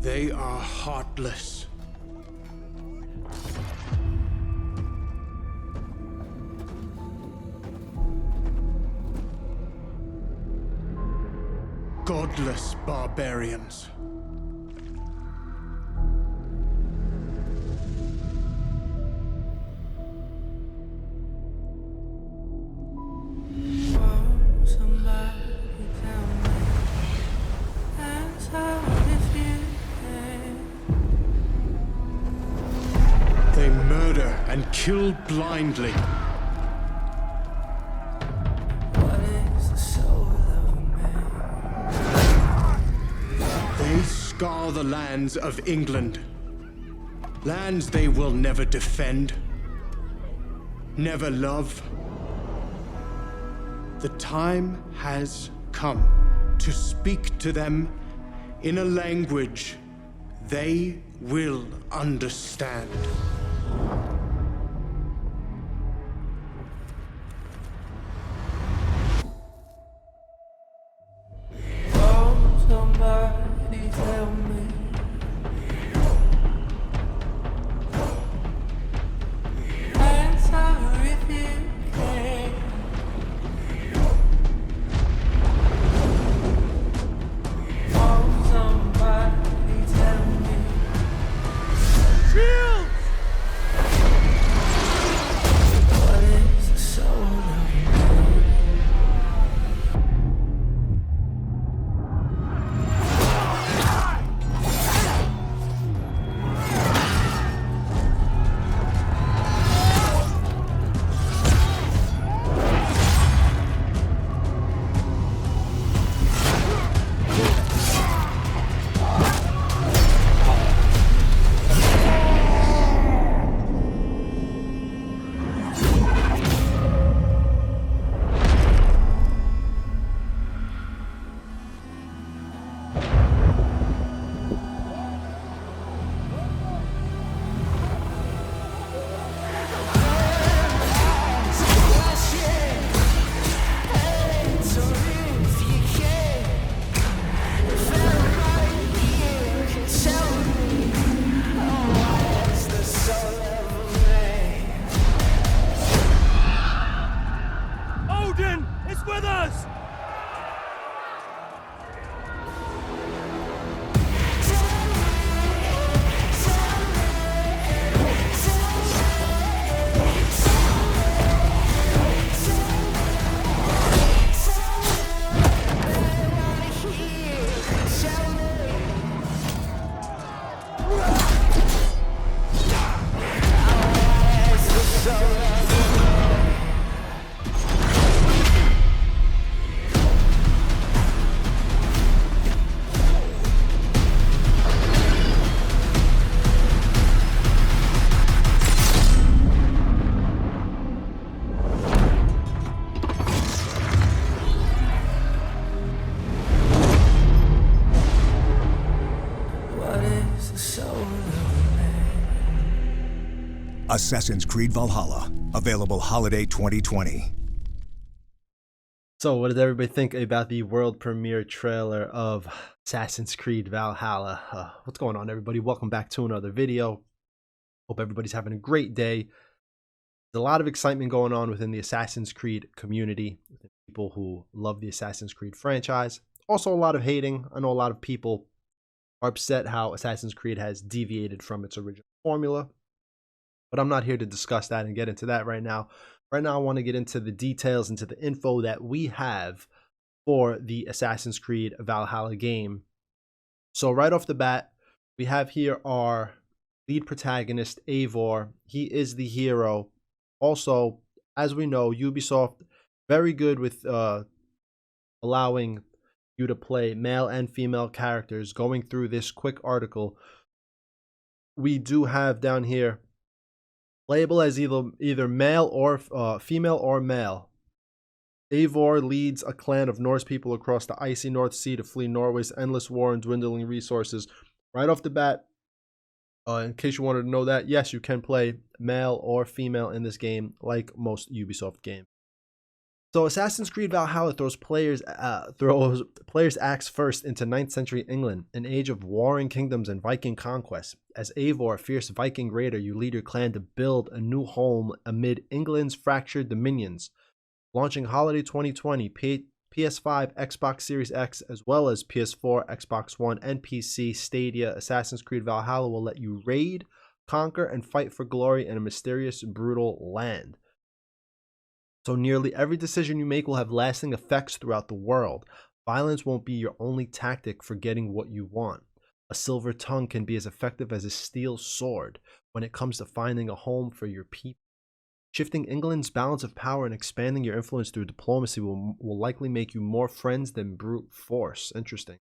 They are heartless. Godless barbarians. They murder and kill blindly. They scour the lands of England. Lands they will never defend, never love. The time has come to speak to them in a language they will understand. Somebody tell me. Answer if you can. Oh, somebody tell me. Shields! What is the soul of man? It's with us! Assassin's Creed Valhalla, available holiday 2020. So what does everybody think about the world premiere trailer of Assassin's Creed Valhalla? What's going on, everybody? Welcome back to another video. Hope everybody's having a great day. There's a lot of excitement going on within the Assassin's Creed community, within people who love the Assassin's Creed franchise. Also a lot of hating. I know a lot of people are upset how Assassin's Creed has deviated from its original formula. But I'm not here to discuss that and get into that right now. Right now, I want to get into the details, into the info that we have for the Assassin's Creed Valhalla game. So right off the bat, we have here our lead protagonist, Eivor. He is the hero. Also, as we know, Ubisoft, very good with allowing you to play male and female characters. Going through this quick article, we do have down here, playable as either male or female or male. Eivor leads a clan of Norse people across the icy North Sea to flee Norway's endless war and dwindling resources. Right off the bat, in case you wanted to know that, yes, you can play male or female in this game, like most Ubisoft games. So Assassin's Creed Valhalla throws players axe first into 9th century England, an age of warring kingdoms and Viking conquest. As Eivor, a fierce Viking raider, you lead your clan to build a new home amid England's fractured dominions. Launching holiday 2020, PS5, Xbox Series X, as well as PS4, Xbox One, and PC, Stadia, Assassin's Creed Valhalla will let you raid, conquer, and fight for glory in a mysterious, brutal land. So nearly every decision you make will have lasting effects throughout the world. Violence won't be your only tactic for getting what you want. A silver tongue can be as effective as a steel sword when it comes to finding a home for your people. Shifting England's balance of power and expanding your influence through diplomacy will likely make you more friends than brute force. Interesting.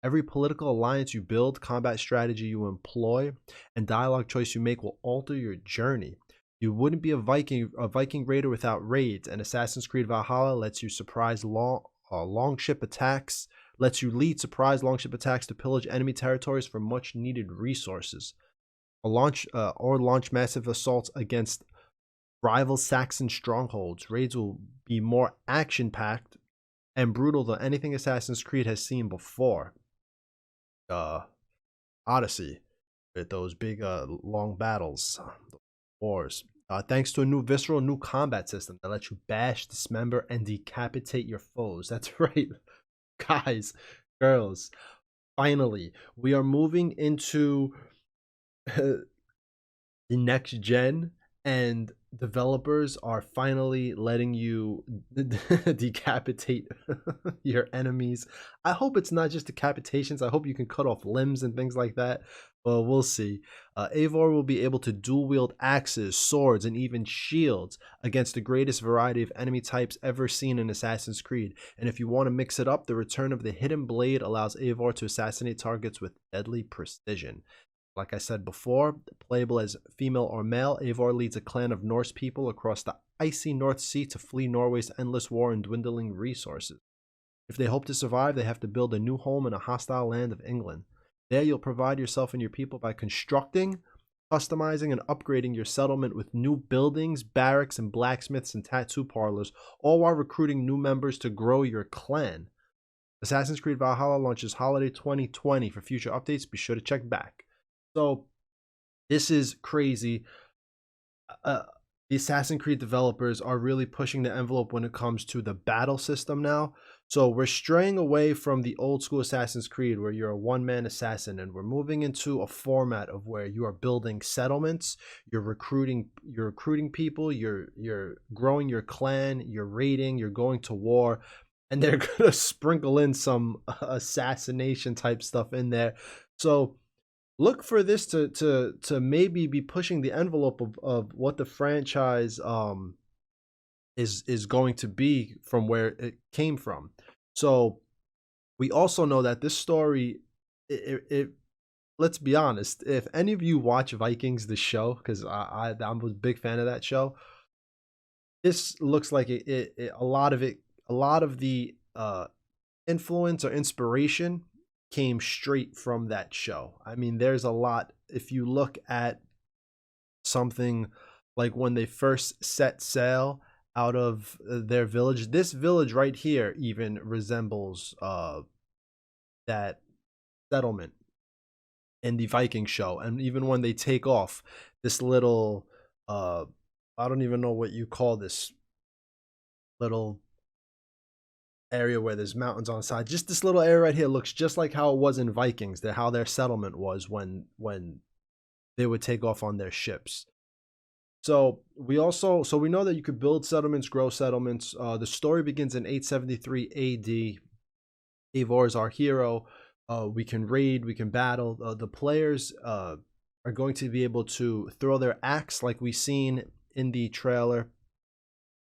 Every political alliance you build, combat strategy you employ, and dialogue choice you make will alter your journey. You wouldn't be a Viking raider without raids, and Assassin's Creed Valhalla lets you lets you lead surprise longship attacks to pillage enemy territories for much needed resources. Launch massive assaults against rival Saxon strongholds. Raids will be more action packed and brutal than anything Assassin's Creed has seen before. Odyssey, with those big long battles, wars. Thanks to a new combat system that lets you bash, dismember, and decapitate your foes. That's right, guys, girls. Finally, we are moving into the next gen, and developers are finally letting you decapitate your enemies. I hope it's not just decapitations. I hope you can cut off limbs and things like that. Well, we'll see. Eivor will be able to dual wield axes, swords, and even shields against the greatest variety of enemy types ever seen in Assassin's Creed. And if you want to mix it up, the return of the hidden blade allows Eivor to assassinate targets with deadly precision. Like I said before, playable as female or male, Eivor leads a clan of Norse people across the icy North Sea to flee Norway's endless war and dwindling resources. If they hope to survive, they have to build a new home in a hostile land of England. There you'll provide yourself and your people by constructing, customizing, and upgrading your settlement with new buildings, barracks, and blacksmiths and tattoo parlors, all while recruiting new members to grow your clan. Assassin's Creed Valhalla launches holiday 2020. For future updates, be sure to check back. So this is crazy. The Assassin's Creed developers are really pushing the envelope when it comes to the battle system now. So we're straying away from the old school Assassin's Creed where you're a one-man assassin, and we're moving into a format of where you are building settlements, you're recruiting people, you're growing your clan, you're raiding, you're going to war, and they're gonna sprinkle in some assassination type stuff in there. So look for this to maybe be pushing the envelope of what the franchise is going to be from where it came from. So we also know that this story, let's be honest, if any of you watch Vikings, the show, because I'm a big fan of that show, this looks like a lot of the influence or inspiration came straight from that show. I mean, there's a lot. If you look at something like when they first set sail out of their village, this village right here even resembles that settlement in the Viking show. And even when they take off, this little I don't even know what you call this little area where there's mountains on the side. Just this little area right here looks just like how it was in Vikings, how their settlement was when they would take off on their ships. So we know that you could build settlements, grow settlements. The story begins in 873 AD. Eivor is our hero. We can raid, we can battle. The players are going to be able to throw their axe like we've seen in the trailer.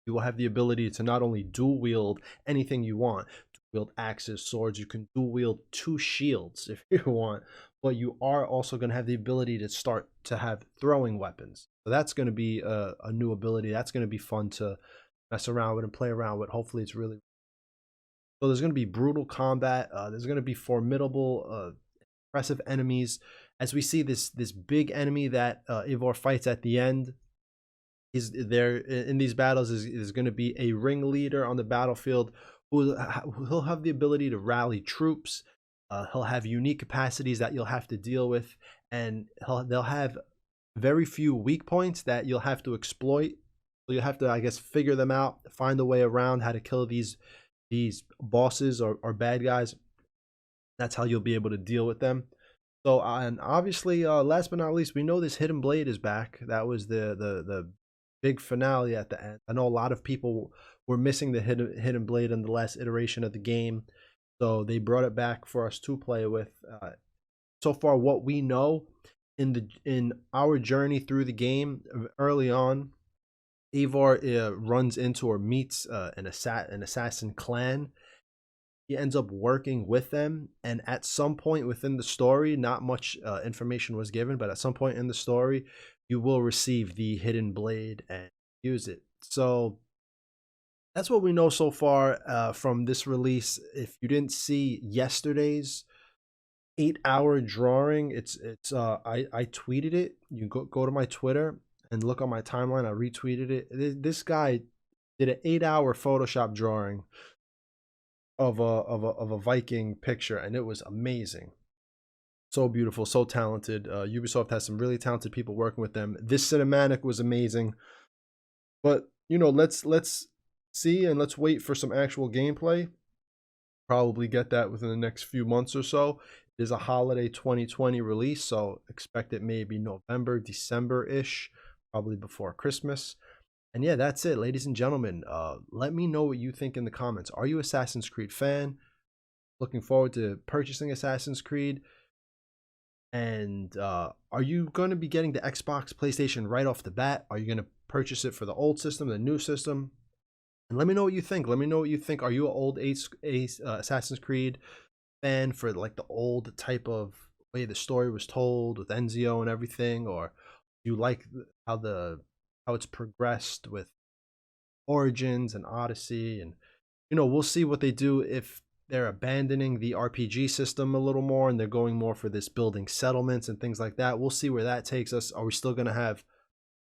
You will have the ability to not only dual wield anything you want, to wield axes, swords. You can dual wield 2 shields if you want, but you are also going to have the ability to start to have throwing weapons. So that's going to be a new ability. That's going to be fun to mess around with and play around with. Hopefully it's really... So there's going to be brutal combat. There's going to be formidable, impressive enemies. As we see this big enemy that Eivor fights at the end, He's there in these battles is going to be a ringleader on the battlefield who he'll have the ability to rally troops. He'll have unique capacities that you'll have to deal with, and they'll have very few weak points that you'll have to exploit. So you have to, I guess, figure them out, find a way around how to kill these bosses or bad guys. That's how you'll be able to deal with them. So and obviously, last but not least, we know this Hidden Blade is back. That was the big finale at the end. I know a lot of people were missing the Hidden Blade in the last iteration of the game, so they brought it back for us to play with. So far, what we know in our journey through the game early on, Eivor runs into or meets an assassin clan. He ends up working with them, and at some point within the story, not much information was given, but at some point in the story, you will receive the Hidden Blade and use it. So that's what we know so far from this release. If you didn't see yesterday's 8-hour drawing, I tweeted it. You go to my Twitter and look on my timeline. I retweeted it. This guy did an 8-hour Photoshop drawing of a Viking picture, and it was amazing. So beautiful, so talented. Ubisoft has some really talented people working with them. This cinematic was amazing, but let's see and let's wait for some actual gameplay. Probably get that within the next few months or so. It is a holiday 2020 release, so expect it maybe November, December-ish, probably before Christmas. And yeah, that's it, ladies and gentlemen. Let me know what you think in the comments. Are you Assassin's Creed fan? Looking forward to purchasing Assassin's Creed? And are you going to be getting the Xbox, PlayStation right off the bat? Are you going to purchase it for the old system, the new system? And let me know what you think. Let me know what you think. Are you an old Assassin's Creed fan for like the old type of way the story was told with Ezio and everything, or do you like how it's progressed with Origins and Odyssey? And we'll see what they do if they're abandoning the RPG system a little more and they're going more for this building settlements and things like that. We'll see where that takes us. Are we still going to have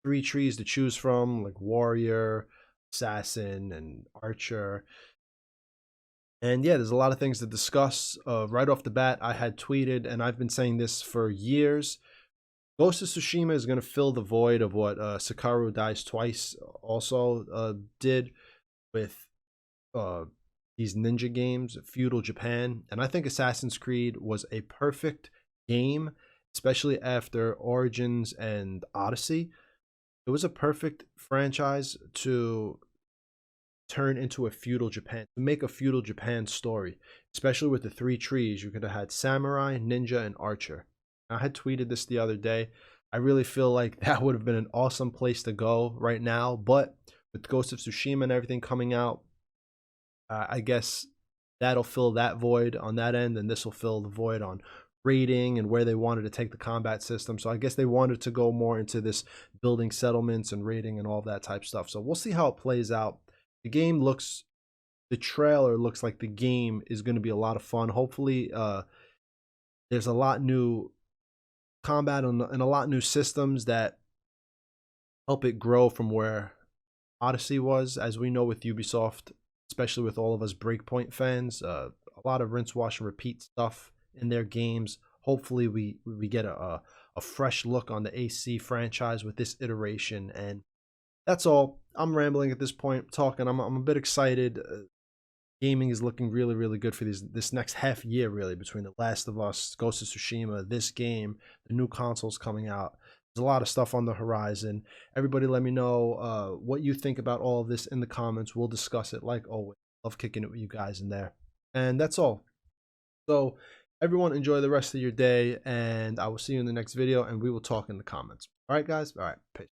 3 trees to choose from, like warrior, assassin, and archer? And yeah, there's a lot of things to discuss. Right off the bat, I had tweeted, and I've been saying this for years, Ghost of Tsushima is going to fill the void of what Sekiro Dies Twice also did with these ninja games, feudal Japan. And I think Assassin's Creed was a perfect game, especially after Origins and Odyssey. It was a perfect franchise to turn into a feudal Japan, to make a feudal Japan story, especially with the 3 trees. You could have had samurai, ninja, and archer. I had tweeted this the other day. I really feel like that would have been an awesome place to go right now, but with Ghost of Tsushima and everything coming out, I guess that'll fill that void on that end, and this will fill the void on raiding and where they wanted to take the combat system. So I guess they wanted to go more into this building settlements and raiding and all that type stuff. So we'll see how it plays out. The trailer looks like the game is going to be a lot of fun. Hopefully there's a lot new combat and a lot new systems that help it grow from where Odyssey was. As we know with Ubisoft, especially with all of us Breakpoint fans, a lot of rinse, wash, and repeat stuff in their games. Hopefully we get a fresh look on the AC franchise with this iteration. And that's all. I'm rambling at this point, talking. I'm a bit excited. Gaming is looking really, really good for this next half year, really, between The Last of Us, Ghost of Tsushima, this game, the new consoles coming out. There's a lot of stuff on the horizon. Everybody let me know what you think about all of this in the comments. We'll discuss it like always. Love kicking it with you guys in there. And that's all. So everyone enjoy the rest of your day, and I will see you in the next video, and we will talk in the comments. All right, guys? All right, peace.